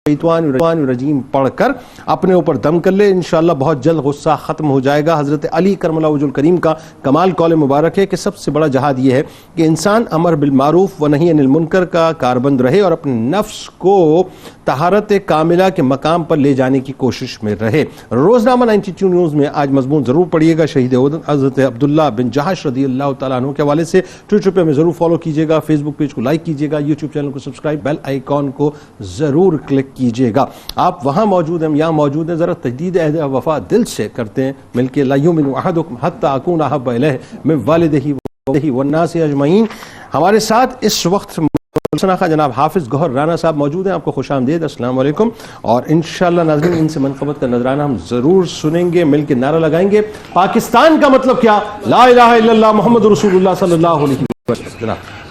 شیطان رجیم پڑھ کر اپنے اوپر دم کر لے، انشاءاللہ بہت جلد غصہ ختم ہو جائے گا۔ حضرت علی کرم اللہ وجہ الکریم کا کمال قول مبارک ہے کہ سب سے بڑا جہاد یہ ہے کہ انسان امر بالمعروف و نہی عن المنکر کا کاربند رہے اور اپنے نفس کو طہارت کاملہ کے مقام پر لے جانے کی کوشش میں رہے۔ روزنامہ 92 نیوز میں آج مضمون ضرور پڑھیے گا شہید احد حضرت عبداللہ بن جحش رضی اللہ تعالیٰ عنہ کے حوالے سے۔ ٹویٹر پہ ہمیں ضرور فالو کیجیے گا، فیس بک پیج کو لائک کیجیے گا، یوٹیوب چینل کو سبسکرائب، بیل آئیکن کو ضرور کلک کیجیے گا۔ آپ وہاں موجود ہیں، یہاں موجود ہیں، ذرا تجدید عہد وفا دل سے کرتے ہیں مل کے۔ لا یؤمن احدکم حتی اکون احب الیہ من والدہ والناس اجمعین۔ ہمارے ساتھ اس وقت جناب حافظ گوہر رانا صاحب موجود ہیں، آپ کو خوش آمدید، السلام علیکم۔ اور انشاءاللہ ناظرین ان سے منقبت کا نذرانہ ہم ضرور سنیں گے، مل کے نعرہ لگائیں گے، پاکستان کا مطلب کیا، لا الہ الا اللہ محمد رسول اللہ صلی اللہ علیہ وسلم۔